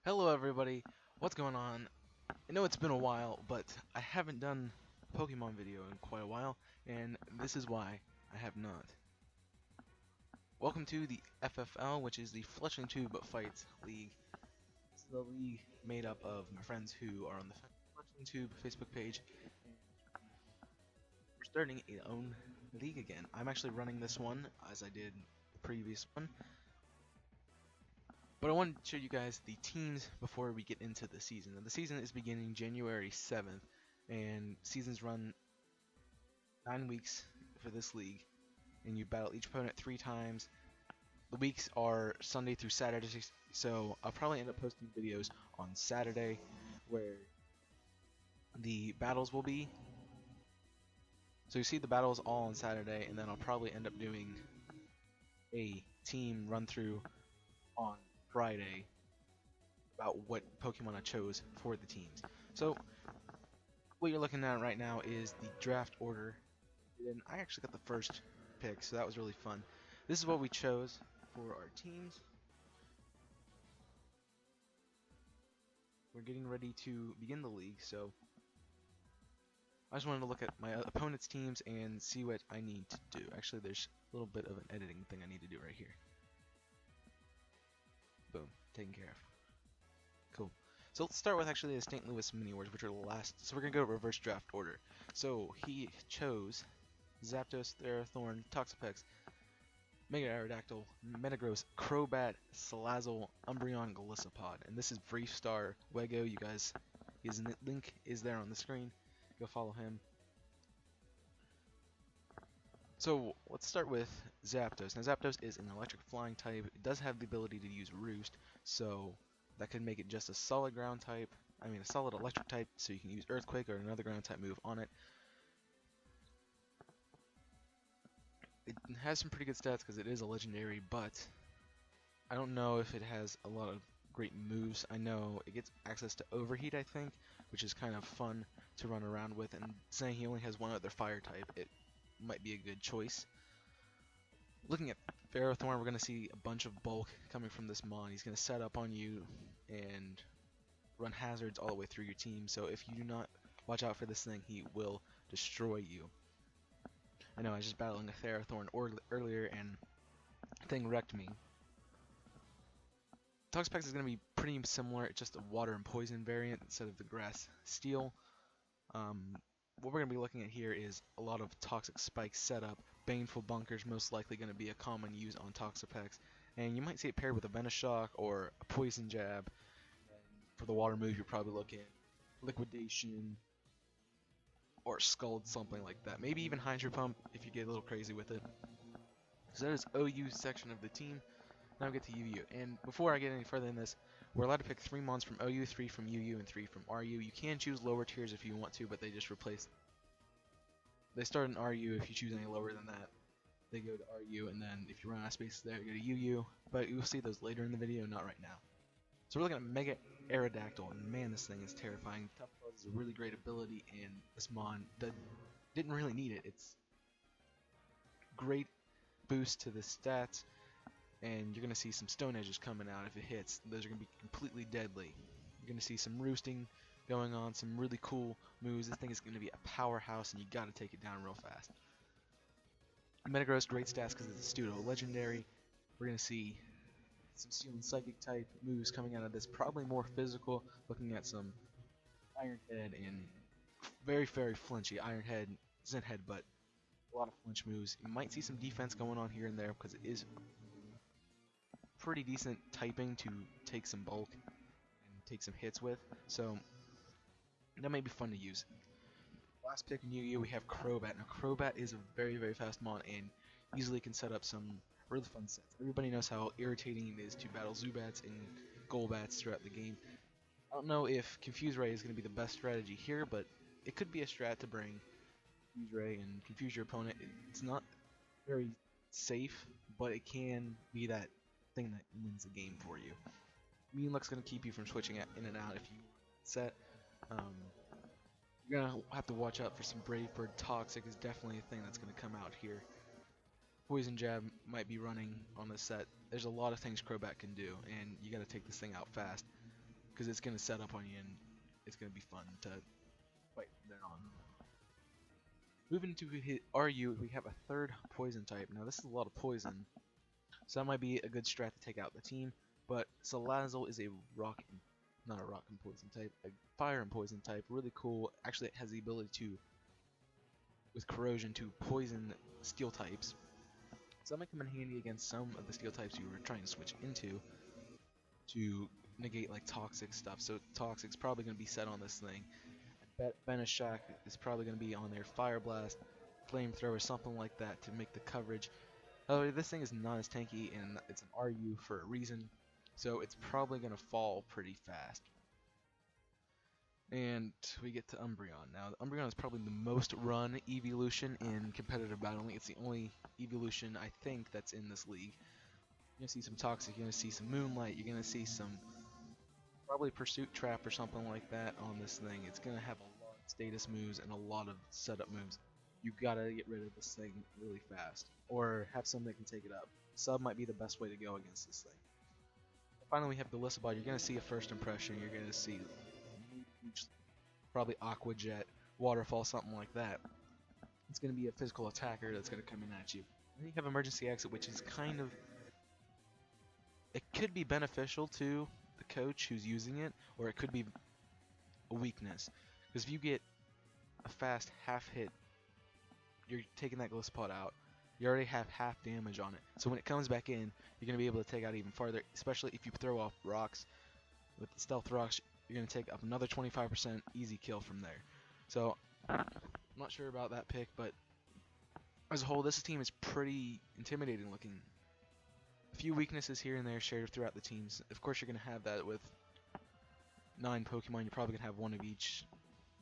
Hello everybody, what's going on? I know it's been a while, but I haven't done a Pokemon video in quite a while, and this is why I have not. Welcome to the FFL, which is the Fletchling Tube Fights League. This is a league made up of my friends who are on the Fletchling Tube Facebook page, and we're starting our own league again. I'm actually running this one, as I did the previous one. But I want to show you guys the teams before we get into the season. Now, the season is beginning January 7th, and seasons run 9 weeks for this league, and you battle each opponent 3 times. The weeks are Sunday through Saturday, so I'll probably end up posting videos on Saturday where the battles will be. So you see the battles all on Saturday, and then I'll probably end up doing a team run through on Friday about what Pokemon I chose for the teams. So what you're looking at right now is the draft order, and I actually got the first pick, so that was really fun. This is what we chose for our teams. We're getting ready to begin the league, so I just wanted to look at my opponent's teams and see what I need to do. Actually, there's a little bit of an editing thing I need to do right here. Boom, taken care of. Cool. So let's start with actually the St. Louis mini awards, which are the last. So we're gonna go reverse draft order. So he chose Zapdos, Therathorn, Toxapex, Mega Aerodactyl, Metagross, Crobat, Salazzle, Umbreon, Golisopod, and this is Brief Star Wego. You guys, his link is there on the screen. Go follow him. So let's start with Zapdos. Now Zapdos is an electric flying type. It does have the ability to use Roost, so that could make it just a solid ground type. I mean a solid electric type, so you can use Earthquake or another ground type move on it. It has some pretty good stats because it is a legendary, but I don't know if it has a lot of great moves. I know it gets access to Overheat, I think, which is kind of fun to run around with, and saying he only has one other fire type, it might be a good choice. Looking at Ferrothorn, we're going to see a bunch of bulk coming from this Mon. He's going to set up on you and run hazards all the way through your team, so if you do not watch out for this thing, he will destroy you. I know, I was just battling a Ferrothorn earlier and the thing wrecked me. Toxapex is going to be pretty similar, it's just a water and poison variant instead of the grass steel. What we're going to be looking at here is a lot of Toxic Spike setup. Baneful Bunker's most likely going to be a common use on Toxapex, and you might see it paired with a Venoshock or a Poison Jab. And for the water move, you're probably looking at Liquidation or Scald, something like that. Maybe even Hydro Pump if you get a little crazy with it. So that is OU section of the team. Now we get to UU, and before I get any further in this, we're allowed to pick 3 mons from OU, 3 from UU, and 3 from RU. You can choose lower tiers if you want to, but they just replace. They start in RU. If you choose any lower than that, they go to RU, and then if you run out of space there, you go to UU. But you'll see those later in the video, not right now. So we're looking at Mega Aerodactyl, and man, this thing is terrifying. Tough Buzz is a really great ability, and this mon didn't really need it. It's great boost to the stats. And you're going to see some Stone Edges coming out if it hits. Those are going to be completely deadly. You're going to see some roosting going on, some really cool moves. This thing is going to be a powerhouse, and you got to take it down real fast. Metagross, great stats because it's a pseudo legendary. We're going to see some Steel and Psychic type moves coming out of this, probably more physical, looking at some Iron Head and very, very flinchy Iron Head, Zen Headbutt. A lot of flinch moves. You might see some defense going on here and there because it is pretty decent typing to take some bulk and take some hits with, so that may be fun to use. Last pick in UU we have Crobat. Now Crobat is a very, very fast mon and easily can set up some really fun sets. Everybody knows how irritating it is to battle Zubats and Golbats throughout the game. I don't know if Confuse Ray is going to be the best strategy here, but it could be a strat to bring Confuse Ray and confuse your opponent. It's not very safe, but it can be that thing that wins the game for you. Mean Luck's going to keep you from switching in and out if you set. You're going to have to watch out for some Brave Bird. Toxic is definitely a thing that's going to come out here. Poison Jab might be running on this set. There's a lot of things Crobat can do, and you got to take this thing out fast. because it's going to set up on you and it's going to be fun to fight there on. Moving to hit RU, we have a third poison type. Now this is a lot of poison, so that might be a good strat to take out the team. But Salazzle is a rock, not a rock and poison type, a fire and poison type. Really cool. Actually, it has the ability to, with corrosion, to poison steel types. So that might come in handy against some of the steel types you were trying to switch into to negate like toxic stuff. So toxic's probably going to be set on this thing. Benishak is probably going to be on there. Fire Blast, Flamethrower, something like that to make the coverage. However, this thing is not as tanky and it's an RU for a reason, so it's probably going to fall pretty fast. And we get to Umbreon. Now, Umbreon is probably the most run evolution in competitive battling. It's the only evolution, I think, that's in this league. You're going to see some Toxic, you're going to see some Moonlight, you're going to see some probably Pursuit Trap or something like that on this thing. It's going to have a lot of status moves and a lot of setup moves. You got to get rid of this thing really fast, or have something that can take it up. Sub might be the best way to go against this thing. Finally, we have the Lisabot. You're going to see a first impression. You're going to see probably Aqua Jet, Waterfall, something like that. It's going to be a physical attacker that's going to come in at you. And then you have Emergency Exit, which is kind of... It could be beneficial to the coach who's using it, or it could be a weakness. Because if you get a fast half hit, you're taking that Glisspot out. You already have half damage on it. So when it comes back in, you're going to be able to take out even farther, especially if you throw off rocks. With the Stealth Rocks, you're going to take up another 25% easy kill from there. So, I'm not sure about that pick, but as a whole, this team is pretty intimidating looking. A few weaknesses here and there shared throughout the teams. Of course, you're going to have that with 9 Pokemon. You're probably going to have one of each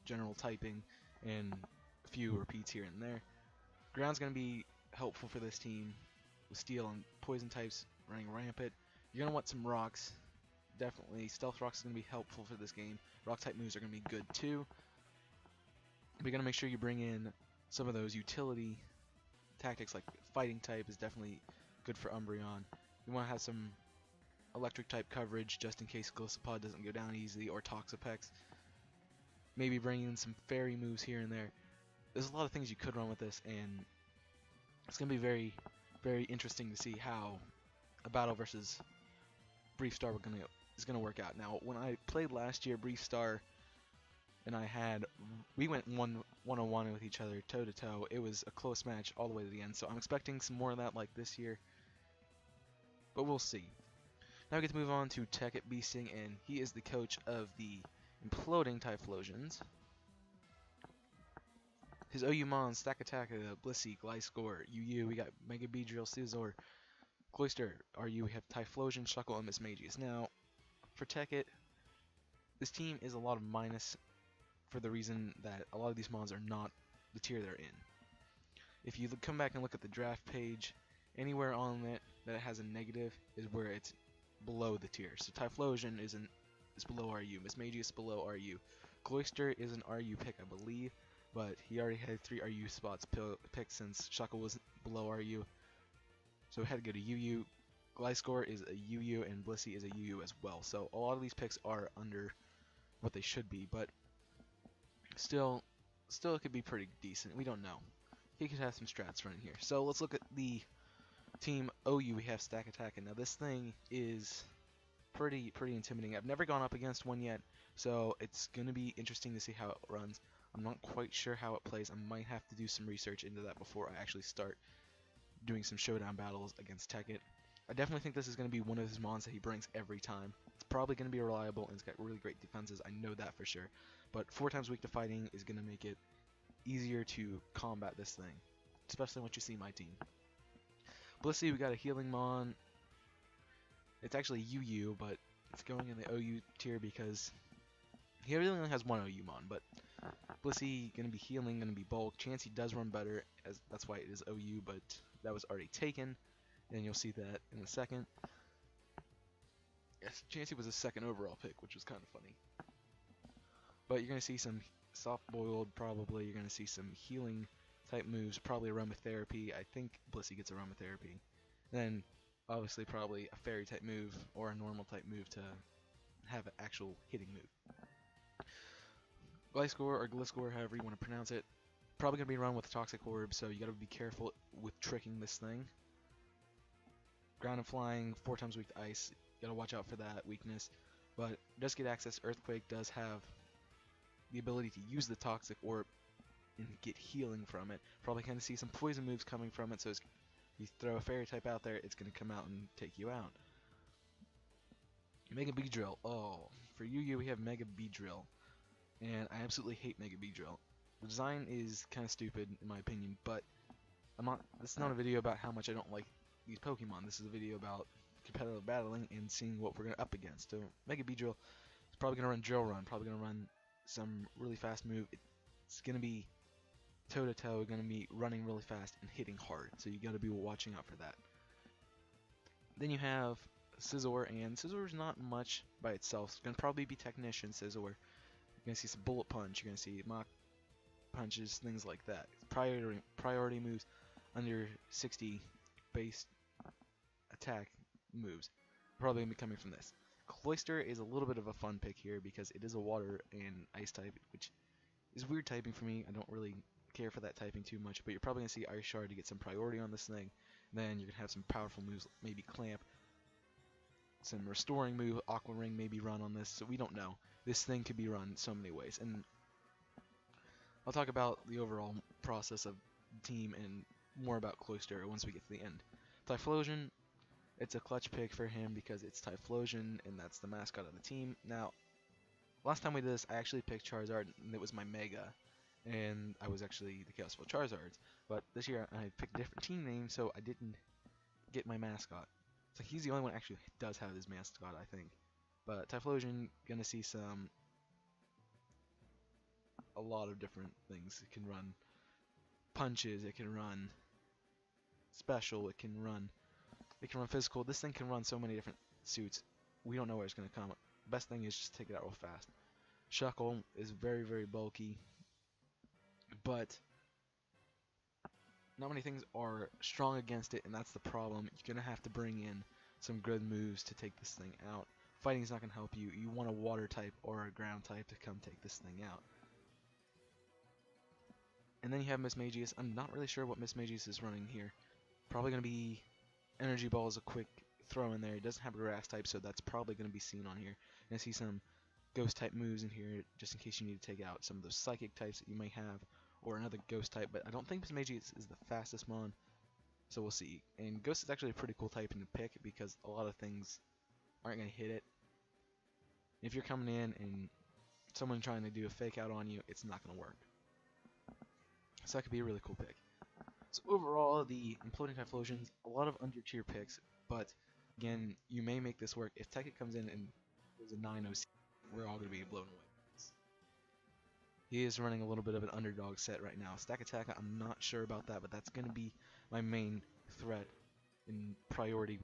general typing and a few repeats here and there. Ground's going to be helpful for this team with Steel and Poison types running rampant. You're going to want some Rocks. Definitely, Stealth Rocks is going to be helpful for this game. Rock type moves are going to be good too. But you're going to make sure you bring in some of those utility tactics, like Fighting type is definitely good for Umbreon. You want to have some Electric type coverage just in case Gliscopod doesn't go down easily, or Toxapex. Maybe bring in some Fairy moves here and there. There's a lot of things you could run with this, and it's going to be very, very interesting to see how a battle versus Brief Star is going to work out. Now, when I played last year, Brief Star and we went 1-on-1 with each other, toe to toe. It was a close match all the way to the end, so I'm expecting some more of that like this year, but we'll see. Now we get to move on to Tekkit Beasting, and he is the coach of the Imploding Typhlosions. His OU Mon, Stakataka, Blissey, Gliscor, UU, we got Mega Beedrill, Scizor, Cloyster, RU, we have Typhlosion, Shuckle, and Mismagius. Now, for Tekkit, this team is a lot of minus for the reason that a lot of these mons are not the tier they're in. If you come back and look at the draft page, anywhere on it that has a negative is where it's below the tier. So Typhlosion is below RU, Mismagius is below RU. Cloyster is an RU pick, I believe, but he already had 3 RU spots picked since Shuckle was below RU. So we had to go to UU. Gliscor is a UU, and Blissey is a UU as well. So a lot of these picks are under what they should be, but still it could be pretty decent. We don't know. He could have some strats running here. So let's look at the team OU. We have Stakataka. Now this thing is pretty intimidating. I've never gone up against one yet, so it's going to be interesting to see how it runs. I'm not quite sure how it plays. I might have to do some research into that before I actually start doing some showdown battles against Tekkit. I definitely think this is going to be one of his mons that he brings every time. It's probably going to be reliable, and it's got really great defenses. I know that for sure. But 4 times weak to fighting is going to make it easier to combat this thing, especially once you see my team. Blissey, we got a healing mon. It's actually UU, but it's going in the OU tier because he really only has one OU mon. But Blissey going to be healing, going to be bulk. Chansey does run better, as that's why it is OU, but that was already taken, and you'll see that in a second. Yes, Chansey was a 2nd overall pick, which was kind of funny. But you're going to see some soft-boiled, probably. You're going to see some healing type moves, probably aromatherapy. I think Blissey gets aromatherapy. Then, obviously, probably a fairy type move or a normal type move to have an actual hitting move. Gliscor or Gliscor, however you want to pronounce it, probably going to be run with a Toxic Orb, so you got to be careful with tricking this thing. Ground and flying, 4 times weak to ice, you got to watch out for that weakness. But it does get access. Earthquake does have the ability to use the Toxic Orb and get healing from it. Probably kind of see some poison moves coming from it, so if you throw a fairy type out there, it's going to come out and take you out. Mega Beedrill. Oh, for Yu-Gi-Oh! We have Mega Beedrill, and I absolutely hate Mega Beedrill. The design is kind of stupid in my opinion, but this is not a video about how much I don't like these Pokemon. This is a video about competitive battling and seeing what we're up against. So Mega Beedrill is probably going to run Drill Run, probably going to run some really fast move. It's going to be toe-to-toe, going to be running really fast and hitting hard, so you got to be watching out for that. Then you have Scizor, and Scizor's not much by itself. It's going to probably be Technician Scizor. You're going to see some Bullet Punch, you're going to see Mach Punches, things like that. Priority moves under 60 base attack moves. Probably going to be coming from this. Cloyster is a little bit of a fun pick here because it is a water and ice type, which is weird typing for me. I don't really care for that typing too much, but you're probably going to see Ice Shard to get some priority on this thing. Then you're going to have some powerful moves, maybe Clamp, some restoring move, Aqua Ring maybe run on this, so we don't know. This thing could be run so many ways, and I'll talk about the overall process of the team and more about Cloyster once we get to the end. Typhlosion, it's a clutch pick for him because it's Typhlosion, and that's the mascot of the team. Now, last time we did this, I actually picked Charizard, and it was my Mega, and I was actually the Chaos Full Charizards. But this year, I picked a different team name, so I didn't get my mascot. So he's the only one who actually does have his mascot, I think. But Typhlosion, gonna see a lot of different things. It can run punches, it can run special, it can run physical. This thing can run so many different suits. We don't know where it's gonna come. Best thing is just take it out real fast. Shuckle is very, very bulky, but not many things are strong against it, and that's the problem. You're gonna have to bring in some good moves to take this thing out. Fighting is not gonna help you. You want a water type or a ground type to come take this thing out. And then you have Mismagius. I'm not really sure what Mismagius is running here. Probably gonna be Energy Ball is a quick throw in there. It doesn't have a grass type, so that's probably gonna be seen on here. And I see some ghost type moves in here just in case you need to take out some of those psychic types that you might have, or another ghost type, but I don't think Mismagius is the fastest mon, so we'll see. And ghost is actually a pretty cool type to pick because a lot of things aren't going to hit it. If you're coming in and someone trying to do a fake out on you, it's not going to work. So that could be a really cool pick. So overall, the Imploding Typhlosion's a lot of under tier picks, but again, you may make this work. If Tekkit comes in and there's a 9-0, we're all going to be blown away. He is running a little bit of an underdog set right now. Stack Attack, I'm not sure about that, but that's going to be my main threat in priority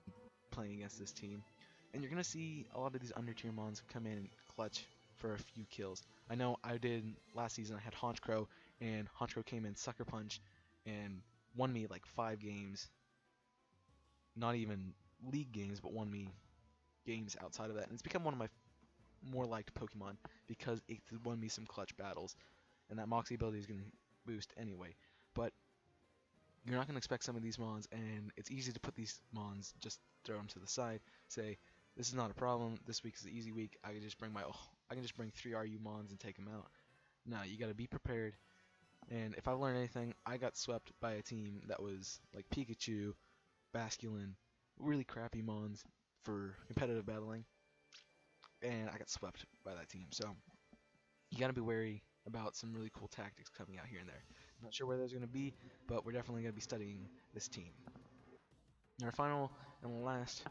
playing against this team. And you're going to see a lot of these under tier mons come in and clutch for a few kills. I know I did last season, I had Honchkrow, and Honchkrow came in Sucker Punch and won me like 5 games. Not even league games, but won me games outside of that. And it's become one of my more liked Pokemon because it won me some clutch battles, and that Moxie ability is going to boost anyway. But you're not going to expect some of these mons, and it's easy to put these mons, just throw them to the side, say this is not a problem, this week is an easy week, I can just bring 3 RU mons and take them out. No, you got to be prepared. And if I learned anything, I got swept by a team that was like Pikachu, Basculin, really crappy mons for competitive battling, and I got swept by that team. So you got to be wary about some really cool tactics coming out here and there. I'm not sure where those are going to be, but we're definitely going to be studying this team. Our final and last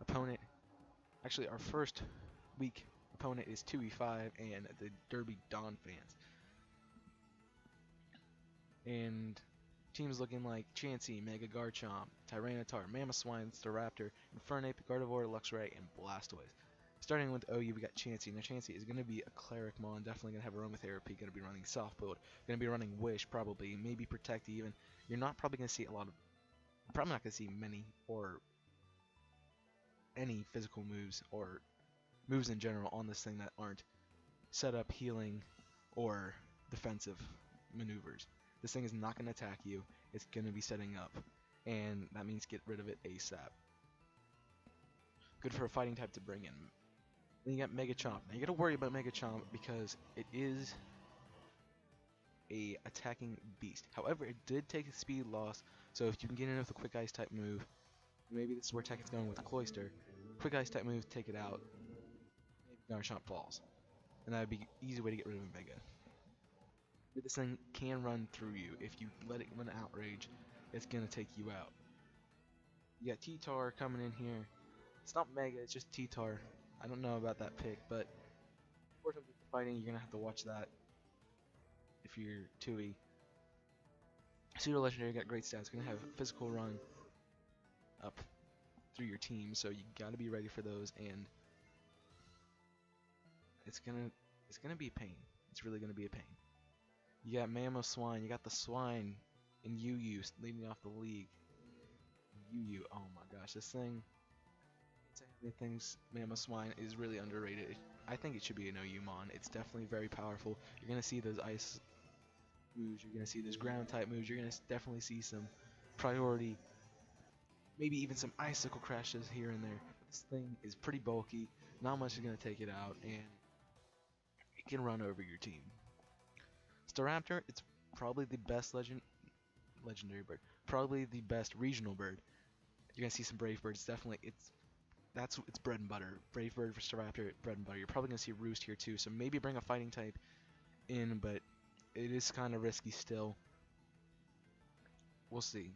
opponent, actually our first week opponent, is 2E5 and the Derby Dawn fans. And teams looking like Chansey, Mega Garchomp, Tyranitar, Mamoswine, Staraptor, Infernape, Gardevoir, Luxray, and Blastoise. Starting with OU, we got Chansey. Now Chansey is going to be a Cleric Mon, definitely going to have Aromatherapy, going to be running Soft Build, going to be running Wish probably, maybe Protect even. You're not probably going to see probably not going to see many or any physical moves or moves in general on this thing that aren't setup, healing, or defensive maneuvers. This thing is not going to attack you. It's going to be setting up, and that means get rid of it ASAP. Good for a fighting type to bring in. Then you got Mega Chomp. Now you got to worry about Mega Chomp because it is a attacking beast. However, it did take a speed loss, so if you can get in with a Quick Ice type move, maybe this is where Tekken's going with Cloyster. Quick Ice type move, take it out. Maybe Garchomp falls, and that would be an easy way to get rid of a Mega. But this thing can run through you. If you let it run Outrage, it's gonna take you out. You got T-Tar coming in here. It's not Mega, it's just T-Tar. I don't know about that pick, but for fighting, you're gonna have to watch that if you're 2E. Pseudo Legendary got great stats. Gonna have physical run up through your team, so you gotta be ready for those. And it's gonna be a pain. It's really gonna be a pain. You got Mammo Swine. You got the Swine in UU leading off the league. UU. Oh my gosh, this thing. Things Mammo Swine is really underrated. I think it should be an OU Mon. It's definitely very powerful. You're gonna see those ice moves. You're gonna see those ground type moves. You're gonna definitely see some priority, maybe even some icicle crashes here and there. This thing is pretty bulky. Not much is gonna take it out, and it can run over your team. Staraptor, it's probably the best legendary bird. Probably the best regional bird. You're gonna see some Brave Birds. Definitely, it's bread and butter. Brave Bird for Staraptor, bread and butter. You're probably gonna see Roost here too. So maybe bring a fighting type in, but it is kind of risky still. We'll see.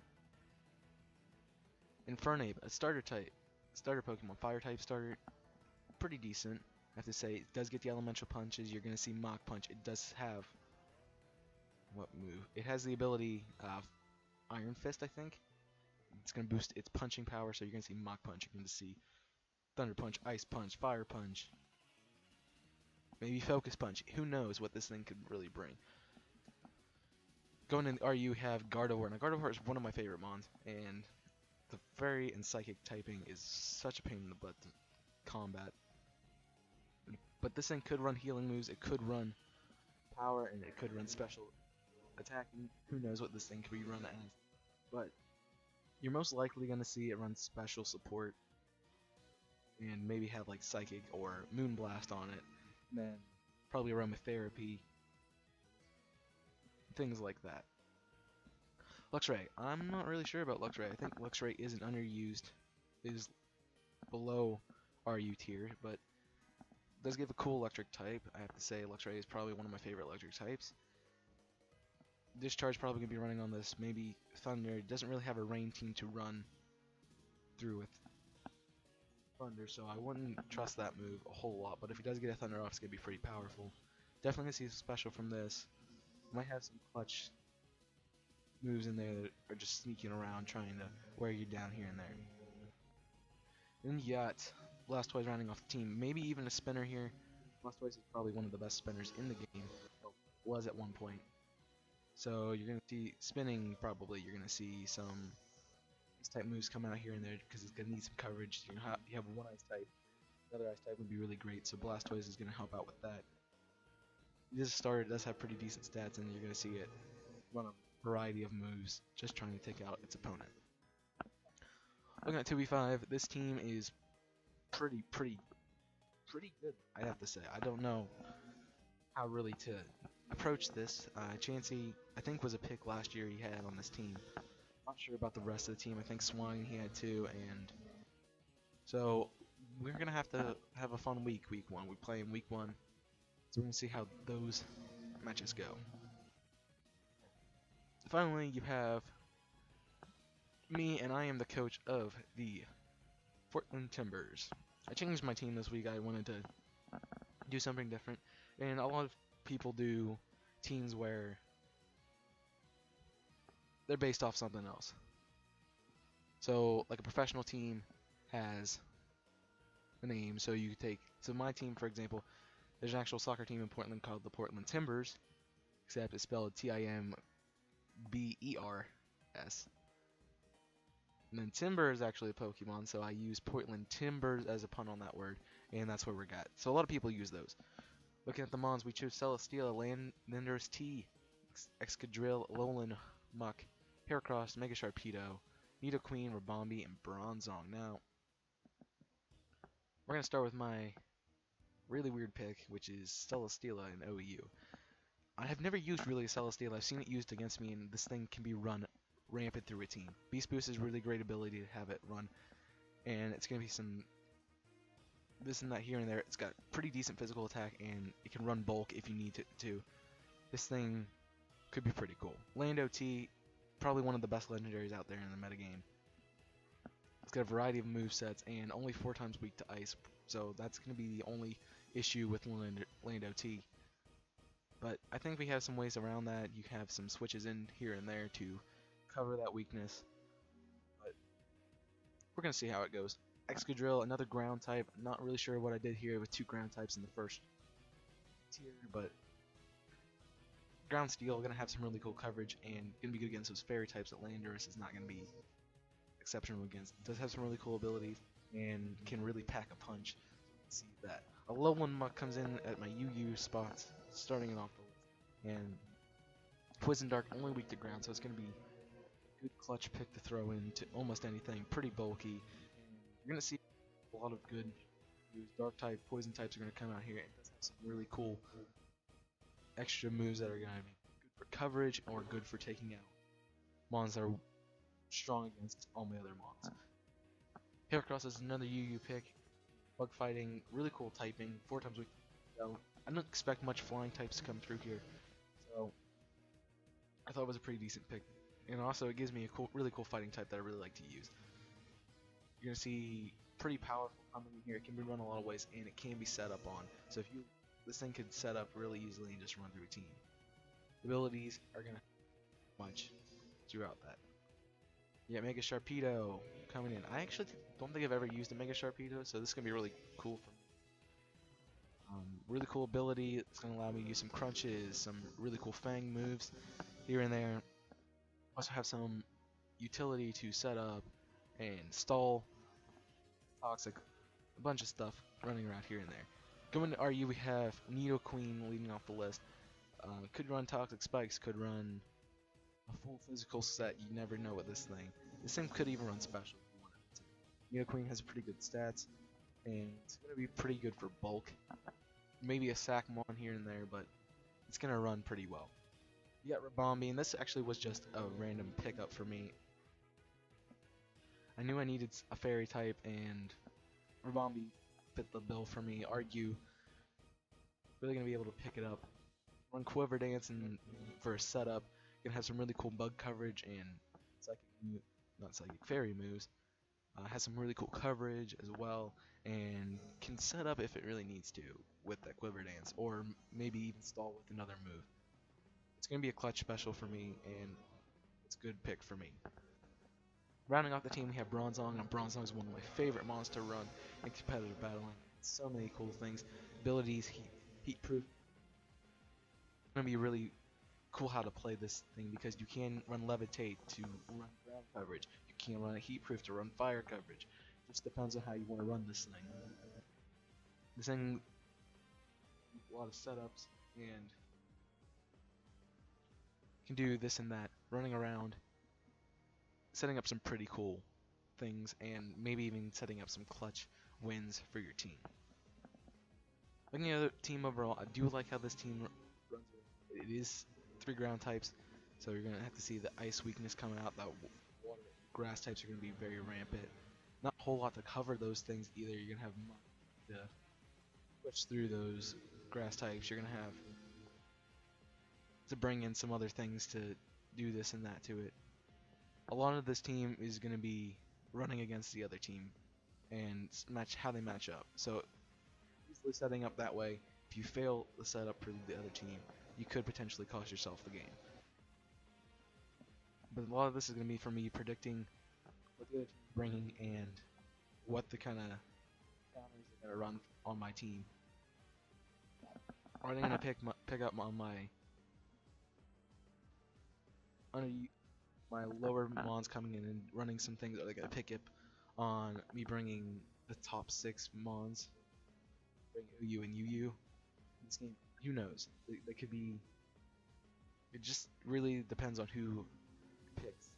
Infernape, a starter Pokemon, fire type starter, pretty decent. I have to say, it does get the elemental punches. You're gonna see Mach Punch. It does have what move? It has the ability of Iron Fist, I think. It's gonna boost its punching power, so you're gonna see Mach Punch. You're gonna see Thunder Punch, Ice Punch, Fire Punch, maybe Focus Punch. Who knows what this thing could really bring. Going in RU, you have Gardevoir. Now Gardevoir is one of my favorite mons, and the Fairy and Psychic typing is such a pain in the butt to combat. But this thing could run healing moves, it could run power, and it could run special attacking. Who knows what this thing could be run as. But you're most likely going to see it run special support and maybe have like Psychic or Moonblast on it. And then probably Aromatherapy, things like that. Luxray. I'm not really sure about Luxray. I think Luxray isn't underused. It is below RU tier, but does give a cool electric type. I have to say Luxray is probably one of my favorite electric types. Discharge probably going to be running on this. Maybe Thunder. It doesn't really have a rain team to run through with Thunder, so I wouldn't trust that move a whole lot. But if he does get a Thunder off, it's going to be pretty powerful. Definitely going to see a special from this. Might have some clutch moves in there that are just sneaking around trying to wear you down here and there. Then you got Blastoise rounding off the team. Maybe even a spinner here. Blastoise is probably one of the best spinners in the game. Was at one point. So you're going to see spinning probably. You're going to see some ice type moves come out here and there because it's going to need some coverage. You have one ice type. Another ice type would be really great. So Blastoise is going to help out with that. This starter does have pretty decent stats, and you're going to see it run a variety of moves just trying to take out its opponent. Looking at 2v5, this team is pretty good, I have to say. I don't know how really to approach this. Chansey, I think, was a pick last year he had on this team. Not sure about the rest of the team. I think Swine he had too, and so we're going to have a fun week 1. We play in week 1. So we're going to see how those matches go. Finally, you have me, and I am the coach of the Portland Timbers. I changed my team this week. I wanted to do something different. And a lot of people do teams where they're based off something else. So, like a professional team has a name. So you take, so my team, for example, there's an actual soccer team in Portland called the Portland Timbers, except it's spelled Timbers. And then Timber is actually a Pokemon, so I use Portland Timbers as a pun on that word. and that's where we're at. So a lot of people use those. Looking at the mons, we chose Celesteela, Landers T, Excadrill, Alolan Muck, Heracross, Mega Sharpedo, Nidoqueen, Rabombi, and Bronzong. Now, we're going to start with my really weird pick, which is Celesteela in OEU. I have never used really Celesteela. I've seen it used against me, and this thing can be run rampant through a team. Beast Boost is a really great ability to have it run, and it's going to be some this and that here and there. It's got pretty decent physical attack, and it can run bulk if you need it to. This thing could be pretty cool. Lando T, probably one of the best legendaries out there in the metagame. It's got a variety of movesets, and only 4 times weak to ice, so that's going to be the only issue with Lando T. But I think we have some ways around that. You have some switches in here and there to cover that weakness. But we're going to see how it goes. Excadrill, another ground type. Not really sure what I did here with 2 ground types in the first tier, but ground steel going to have some really cool coverage and going to be good against those fairy types that Landorus is not going to be exceptional against. It does have some really cool abilities and can really pack a punch. See that. A Alolan Muck comes in at my UU spots, starting it off the list. And Poison Dark only weak to ground, so it's going to be a good clutch pick to throw into almost anything. Pretty bulky. You're going to see a lot of good moves. Dark type, poison types are going to come out here. It does have some really cool extra moves that are going to be good for coverage or good for taking out mons that are strong against all my other mons. Heracross is another UU pick. Bug fighting, really cool typing, 4 times weak. So I don't expect much flying types to come through here. So I thought it was a pretty decent pick. And also it gives me a really cool fighting type that I really like to use. You're going to see pretty powerful coming in here. It can be run a lot of ways, and it can be set up on. So if you this thing could set up really easily and just run through a team. Abilities are going to much throughout that. Yeah, Mega Sharpedo coming in. I actually don't think I've ever used a Mega Sharpedo, so this is going to be really cool for me. Really cool ability. It's going to allow me to use some crunches, some really cool Fang moves here and there. Also have some utility to set up and stall Toxic, a bunch of stuff running around here and there. Going to RU, we have Nidoqueen leading off the list. Could run Toxic Spikes, could run a full physical set. You never know with this thing. This thing could even run special if you wanted it to. Nidoqueen has pretty good stats, and it's going to be pretty good for bulk. Maybe a sack mon here and there, but it's going to run pretty well. You got Rabombi, and this actually was just a random pickup for me. I knew I needed a fairy type, and Rabombi fit the bill for me. Argue, really going to be able to pick it up. Run Quiver Dance and for a setup. Gonna have some really cool bug coverage and fairy moves. Has some really cool coverage as well, and can set up if it really needs to with that Quiver Dance, or maybe even stall with another move. It's gonna be a clutch special for me, and it's a good pick for me. Rounding off the team, we have Bronzong, and Bronzong is one of my favorite mons to run in competitive battling. So many cool things, abilities, heat proof. It's gonna be really cool how to play this thing because you can run Levitate to run ground coverage. You can run a heat proof to run fire coverage. Just depends on how you want to run this thing. This thing, a lot of setups, and can do this and that, running around, setting up some pretty cool things, and maybe even setting up some clutch wins for your team. Looking at the team overall, I do like how this team runs. It is 3 ground types, so you're going to have to see the ice weakness coming out. That water, grass types are going to be very rampant. Not a whole lot to cover those things either. You're going to have to switch through those grass types. You're going to have to bring in some other things to do this and that to it. A lot of this team is going to be running against the other team and match how they match up. So easily setting up that way. If you fail the setup for the other team, you could potentially cost yourself the game. But a lot of this is going to be for me predicting what the other team is bringing and what the kind of counters are going to run on my team. Are they going to pick up on my lower mons coming in and running some things? Are they going to pick up on me bringing the top 6 mons? bring OU and UU in this game. Who knows? They could be. It just really depends on who picks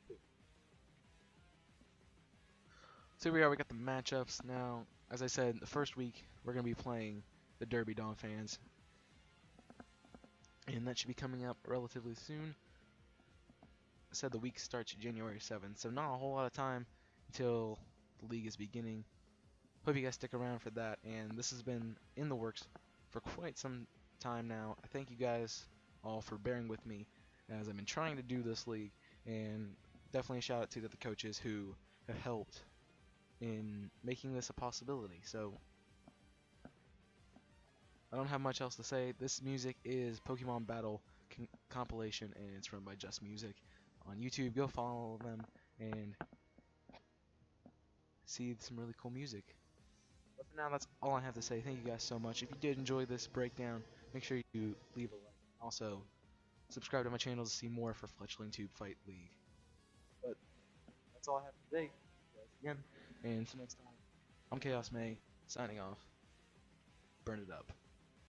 who. So here we are. We got the matchups now. As I said, the first week we're gonna be playing the Derby Dawn fans, and that should be coming up relatively soon. I said the week starts January 7th, so not a whole lot of time until the league is beginning. Hope you guys stick around for that, and this has been in the works for quite some time now. I thank you guys all for bearing with me as I've been trying to do this league, and definitely a shout out to the coaches who have helped in making this a possibility. So I don't have much else to say. This music is Pokemon Battle compilation, and it's run by Just Music on YouTube. Go follow them and see some really cool music. But for now, that's all I have to say. Thank you guys so much. If you did enjoy this breakdown, make sure you leave a like. Also, subscribe to my channel to see more for Fletchling Tube Fight League. But that's all I have today. Again, and until next time, I'm Chaos May, signing off. Burn it up.